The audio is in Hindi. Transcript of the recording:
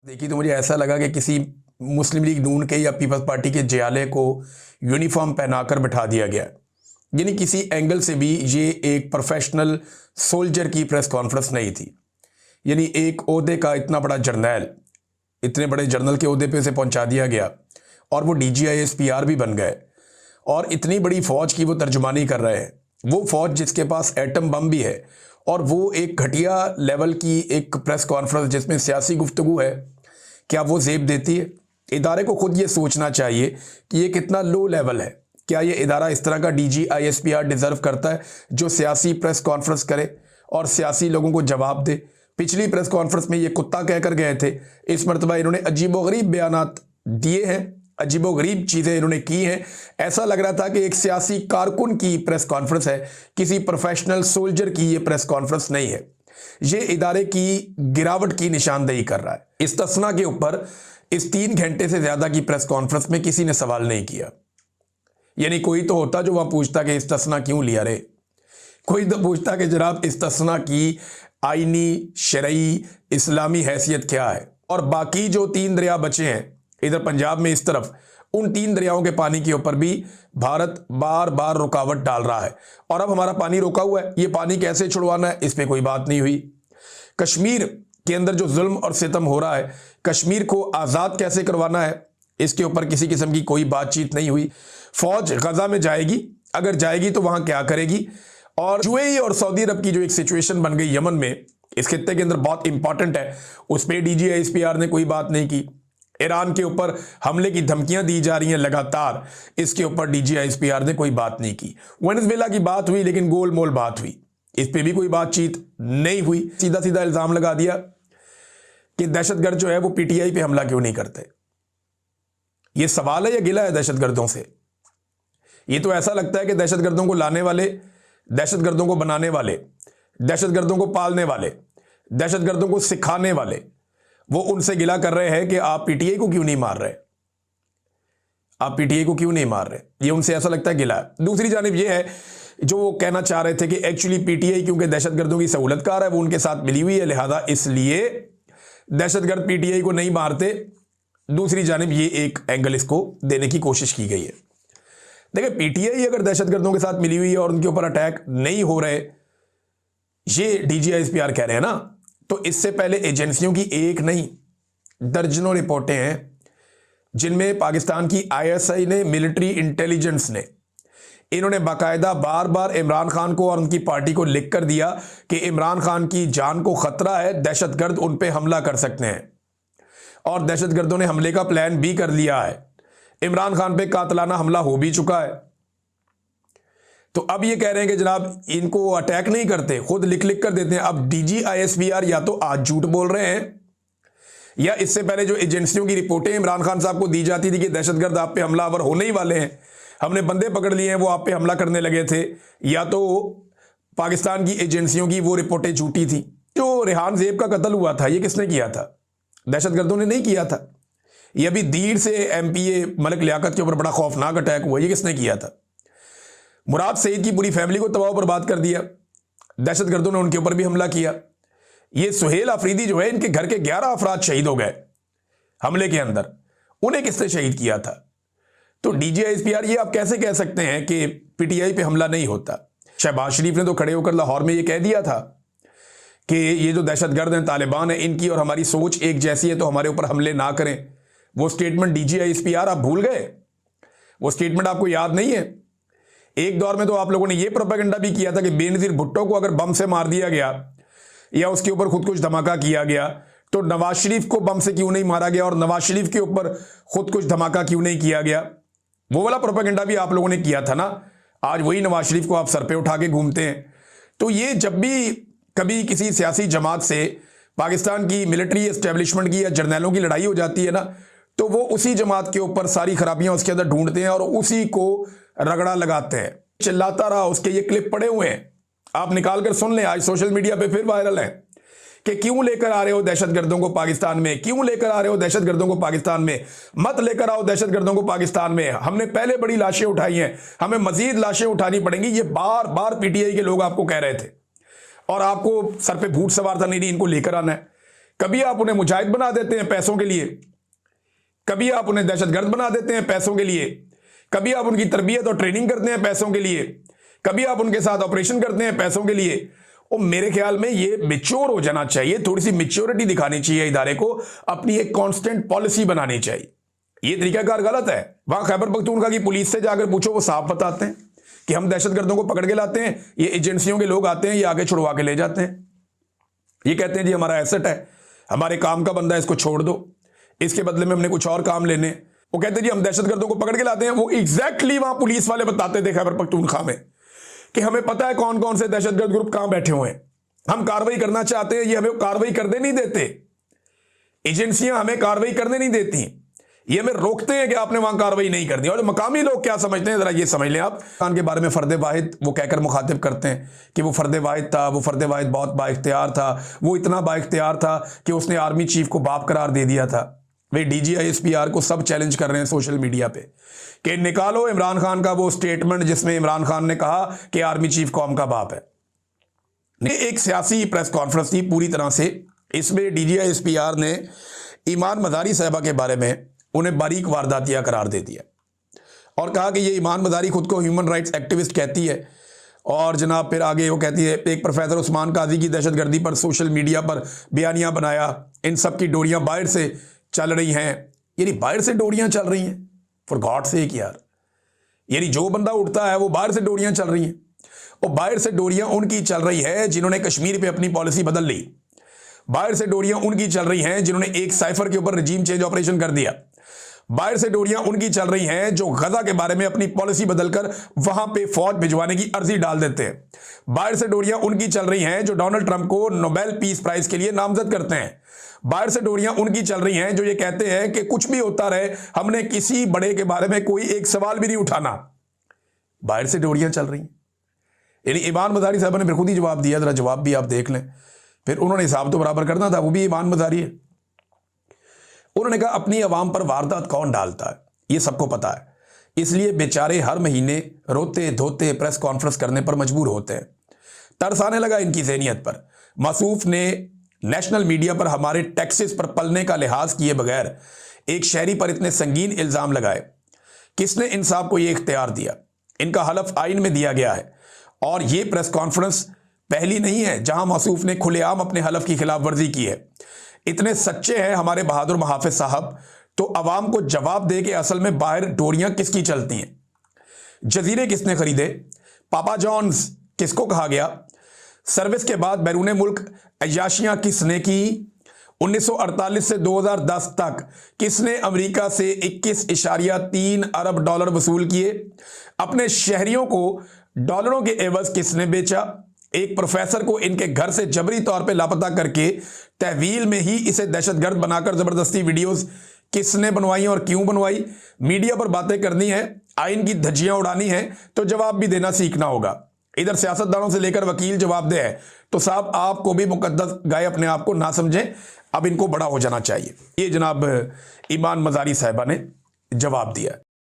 देखिए, तो मुझे ऐसा लगा कि किसी मुस्लिम लीग नून के या पीपल्स पार्टी के जियाले को यूनिफॉर्म पहनाकर बिठा दिया गया। यानी किसी एंगल से भी ये एक प्रोफेशनल सोल्जर की प्रेस कॉन्फ्रेंस नहीं थी। यानी एक ओहदे का इतना बड़ा जर्नैल, इतने बड़े जर्नल के ओहदे पे से पहुंचा दिया गया और वो DGISPR भी बन गए और इतनी बड़ी फौज की वो तर्जुमानी कर रहे हैं। वो फौज जिसके पास एटम बम भी है और वो एक घटिया लेवल की एक प्रेस कॉन्फ्रेंस जिसमें सियासी गुफ्तगू है, क्या वो जेब देती है? इदारे को खुद ये सोचना चाहिए कि ये कितना लो लेवल है। क्या ये इदारा इस तरह का DGISPR डिजर्व करता है जो सियासी प्रेस कॉन्फ्रेंस करे और सियासी लोगों को जवाब दे? पिछली प्रेस कॉन्फ्रेंस में ये कुत्ता कहकर गए थे, इस मरतबा इन्होंने अजीबोगरीब बयानात दिए हैं, अजीबोगरीब चीज़ें इन्होंने की हैं। ऐसा लग रहा था कि एक सियासी कारकुन की प्रेस कॉन्फ्रेंस है, किसी प्रोफेशनल सोल्जर की ये प्रेस कॉन्फ्रेंस नहीं है। ये इदारे की गिरावट की निशानदेही कर रहा है। इस्तिस्ना के ऊपर इस 3 घंटे से ज्यादा की प्रेस कॉन्फ्रेंस में किसी ने सवाल नहीं किया। यानी कोई तो होता जो वहां पूछता कि इस्तिस्ना क्यों लिया रे, कोई तो पूछता कि जनाब इस्तिस्ना की आईनी शरई इस्लामी हैसियत क्या है। और बाकी जो 3 दरिया बचे हैं इधर पंजाब में इस तरफ, उन 3 दरियाओं के पानी के ऊपर भी भारत बार बार रुकावट डाल रहा है और अब हमारा पानी रोका हुआ है। ये पानी कैसे छुड़वाना है, इस पे कोई बात नहीं हुई। कश्मीर के अंदर जो जुल्म और सितम हो रहा है, कश्मीर को आज़ाद कैसे करवाना है, इसके ऊपर किसी किस्म की कोई बातचीत नहीं हुई। फौज गजा में जाएगी, अगर जाएगी तो वहां क्या करेगी? और UAE और सऊदी अरब की जो एक सिचुएशन बन गई यमन में, इस खित्ते के अंदर बहुत इंपॉर्टेंट है, उस पर DGISPR ने कोई बात नहीं की। ईरान के ऊपर हमले की धमकियां दी जा रही हैं लगातार, इसके ऊपर DGISPR ने कोई बात नहीं की। वेनेजुएला की बात हुई लेकिन गोल मोल बात हुई, इस पे भी कोई बातचीत नहीं हुई। सीधा सीधा इल्जाम लगा दिया कि दहशतगर्द जो है वो PTI पे हमला क्यों नहीं करते। ये सवाल है या गिला है दहशतगर्दों से? ये तो ऐसा लगता है कि दहशतगर्दों को लाने वाले, दहशतगर्दों को बनाने वाले, दहशतगर्दों को पालने वाले, दहशतगर्दों को सिखाने वाले, वो उनसे गिला कर रहे हैं कि आप PTI को क्यों नहीं मार रहे, आप PTI को क्यों नहीं मार रहे। ये उनसे ऐसा लगता है गिला है। दूसरी जानिब ये है जो वो कहना चाह रहे थे कि एक्चुअली PTI क्योंकि दहशतगर्दों की सहूलतकार है, वो उनके साथ मिली हुई है, लिहाजा इसलिए दहशतगर्द PTI को नहीं मारते। दूसरी जानिब ये एक एंगल इसको देने की कोशिश की गई है। देखिए, PTI अगर दहशतगर्दों के साथ मिली हुई है और उनके ऊपर अटैक नहीं हो रहे, ये DGISPR कह रहे हैं ना, तो इससे पहले एजेंसियों की एक नहीं दर्जनों रिपोर्टें हैं जिनमें पाकिस्तान की ISI ने, मिलिट्री इंटेलिजेंस ने, इन्होंने बाकायदा बार बार इमरान खान को और उनकी पार्टी को लिख कर दिया कि इमरान खान की जान को खतरा है, दहशतगर्द उन पे हमला कर सकते हैं और दहशतगर्दों ने हमले का प्लान भी कर लिया है। इमरान खान पे कातलाना हमला हो भी चुका है। तो अब ये कह रहे हैं कि जनाब इनको अटैक नहीं करते, खुद लिख लिख कर देते हैं। अब DGISPR या तो आज झूठ बोल रहे हैं या इससे पहले जो एजेंसियों की रिपोर्टें इमरान खान साहब को दी जाती थी कि दहशतगर्द आप पे हमलावर होने ही वाले हैं, हमने बंदे पकड़ लिए हैं, वो आप पे हमला करने लगे थे, या तो पाकिस्तान की एजेंसियों की वो रिपोर्टें झूठी थी। जो रेहान ज़ेब का कत्ल हुआ था, ये किसने किया था? दहशतगर्दों ने नहीं किया था। ये अभी दीर से MPA मलिक लियाकत के ऊपर बड़ा खौफनाक अटैक हुआ, ये किसने किया था? मुराद सईद की पूरी फैमिली को तबाह बर्बाद कर दिया, दहशतगर्दों ने उनके ऊपर भी हमला किया। ये सुहेल अफरीदी जो है, इनके घर के 11 अफराद शहीद हो गए हमले के अंदर, उन्हें किसने शहीद किया था? तो DGISPR ये आप कैसे कह सकते हैं कि PTI पे हमला नहीं होता? शहबाज शरीफ ने तो खड़े होकर लाहौर में ये कह दिया था कि ये जो दहशतगर्द हैं, तालिबान है, इनकी और हमारी सोच एक जैसी है, तो हमारे ऊपर हमले ना करें। वो स्टेटमेंट DGISPR आप भूल गए? वो स्टेटमेंट आपको याद नहीं है? एक दौर में तो आप लोगों ने ये प्रोपेगेंडा भी किया था कि बेनजीर भुट्टो को अगर बम से मार दिया गया या उसके ऊपर खुद कुछ धमाका किया गया तो नवाज शरीफ को बम से क्यों नहीं मारा गया और नवाज शरीफ के ऊपर खुद कुछ धमाका क्यों नहीं किया गया। वो वाला प्रोपेगेंडा भी आप लोगों ने किया था ना। आज वही नवाज शरीफ को आप सर पे उठा के घूमते हैं। तो ये जब भी कभी किसी सियासी जमात से पाकिस्तान की मिलिट्री एस्टेब्लिशमेंट की या जर्नैलों की लड़ाई हो जाती है ना, तो वो उसी जमात के ऊपर सारी खराबियां उसके अंदर ढूंढते हैं और उसी को रगड़ा लगाते हैं। चिल्लाता रहा, उसके ये क्लिप पड़े हुए हैं, आप निकाल कर सुन लें, आज सोशल मीडिया पे फिर वायरल है कि क्यों लेकर आ रहे हो दहशतगर्दों को पाकिस्तान में, क्यों लेकर आ रहे हो दहशतगर्दों को पाकिस्तान में, मत लेकर आओ दहशतगर्दों को पाकिस्तान में, हमने पहले बड़ी लाशें उठाई हैं, हमें मजीद लाशें उठानी पड़ेंगी। ये बार बार PTI के लोग आपको कह रहे थे और आपको सर पे भूत सवार था, नहीं इनको लेकर आना है। कभी आप उन्हें मुजाहिद बना देते हैं पैसों के लिए, कभी आप उन्हें दहशतगर्द बना देते हैं पैसों के लिए, कभी आप उनकी तरबियत और ट्रेनिंग करते हैं पैसों के लिए, कभी आप उनके साथ ऑपरेशन करते हैं पैसों के लिए। और मेरे ख्याल में ये मैच्योर हो जाना चाहिए, थोड़ी सी मैच्योरिटी दिखानी चाहिए इदारे को, अपनी एक कांस्टेंट पॉलिसी बनानी चाहिए। ये तरीकाकार गलत है। वहां खैबर पख्तूनख्वा की पुलिस से जाकर पूछो, वो साफ बताते हैं कि हम दहशतगर्दों को पकड़ के लाते हैं, ये एजेंसियों के लोग आते हैं, ये आगे छुड़वा के ले जाते हैं। ये कहते हैं जी हमारा एसेट है, हमारे काम का बंदा है, इसको छोड़ दो, इसके बदले में हमने कुछ और काम लेने। वो कहते हैं जी हम दहशतगर्दों को पकड़ के लाते हैं। वो एग्जैक्टली वहां पुलिस वाले बताते थे खैबर पख्तूनख्वा में कि हमें पता है कौन कौन से दहशतगर्द ग्रुप कहां बैठे हुए हैं, हम कार्रवाई करना चाहते हैं, ये हमें कार्रवाई करने नहीं देते, एजेंसियां हमें कार्रवाई करने नहीं देती, ये हमें रोकते हैं कि आपने वहां कार्रवाई नहीं कर दी। और मकामी लोग क्या समझते हैं, जरा ये समझ लें आप। खान के बारे में फर्द वाहिद वो कहकर मुखातिब करते हैं कि वो फर्द वाहिद था, वो फर्द वाहिद बहुत बाइख्तियार था, वो इतना बाइख्तियार था कि उसने आर्मी चीफ को बाप करार दे दिया था। वे DGISPR को सब चैलेंज कर रहे हैं सोशल मीडिया पे कि निकालो इमरान खान का वो स्टेटमेंट जिसमें इमरान खान ने कहा कि आर्मी चीफ कौम का बाप है। एक सियासी प्रेस कॉन्फ्रेंस थी पूरी तरह से। इसमें DGISPR ने ईमान मजारी साहबा के बारे में उन्हें बारीक वारदातिया करार दे दिया और कहा कि ये ईमान मजारी खुद को ह्यूमन राइट्स एक्टिविस्ट कहती है। और जनाब फिर आगे वो कहती है एक प्रोफेसर उस्मान काजी की दहशतगर्दी पर सोशल मीडिया पर बयानियां बनाया, इन सब की डोरियां बाहर से चल रही हैं। यानी बाहर से डोरियां चल रही हैं, फॉर गॉड सेक यार। यानी जो बंदा उठता है वो बाहर से डोरियां चल रही हैं, और बाहर से डोरियां उनकी चल रही है जिन्होंने कश्मीर पे अपनी पॉलिसी बदल ली। बाहर से डोरियां उनकी चल रही हैं जिन्होंने एक साइफर के ऊपर रजीम चेंज ऑपरेशन कर दिया। बाहर से डोरियां उनकी चल रही हैं जो गजा के बारे में अपनी पॉलिसी बदलकर वहां पे फौज भिजवाने की अर्जी डाल देते हैं। बाहर से डोरियां उनकी चल रही हैं जो डोनाल्ड ट्रंप को नोबेल पीस प्राइज के लिए नामजद करते हैं। बाहर से डोरियां उनकी चल रही हैं जो ये कहते हैं कि कुछ भी होता रहे, हमने किसी बड़े के बारे में कोई एक सवाल भी नहीं उठाना। बाहर से डोरियां चल रही हैं। यानी ईमान मजारी साहब ने फिर खुद ही जवाब दिया, जरा जवाब भी आप देख लें। फिर उन्होंने हिसाब तो बराबर करना था, वो भी ईमान मजारी है। उन्होंने कहा अपनी आवाम पर वारदात कौन डालता है ये सबको पता है, इसलिए बेचारे हर महीने रोते धोते प्रेस कॉन्फ्रेंस करने पर मजबूर होते हैं। तरस आने लगा इनकी ज़हनियत पर। मासूफ ने नेशनल मीडिया पर हमारे टैक्सेस पर पलने का लिहाज किए बगैर एक शहरी पर इतने संगीन इल्ज़ाम लगाए। किसने इंसाफ को ये इख्तियार दिया? इनका हलफ आइन में दिया गया है और ये प्रेस कॉन्फ्रेंस पहली नहीं है जहां मासूफ ने खुलेआम अपने हलफ की खिलाफ वर्जी की है। इतने सच्चे हैं हमारे बहादुर मुहाफिज साहब, तो अवाम को जवाब दे के असल में बाहर डोरियां किसकी चलती हैं? जजीरे किसने खरीदे? पापा जॉन्स किसको कहा गया? सर्विस के बाद बैरून मुल्क अय्याशियां किसने की? 1948 से 2010 तक किसने अमेरिका से 21.3 अरब डॉलर वसूल किए? अपने शहरियों को डॉलरों के एवज किसने बेचा? एक प्रोफेसर को इनके घर से जबरी तौर पे लापता करके तहवील में ही इसे दहशतगर्द बनाकर जबरदस्ती वीडियोस किसने बनवाई और क्यों बनवाई? मीडिया पर बातें करनी है, आइन की धज्जियां उड़ानी है तो जवाब भी देना सीखना होगा। इधर सियासतदानों से लेकर वकील जवाबदेह है, तो साहब आपको भी मुकद्दस गाय अपने आप को ना समझें, अब इनको बड़ा हो जाना चाहिए। ये जनाब ईमान मजारी साहिबा ने जवाब दिया।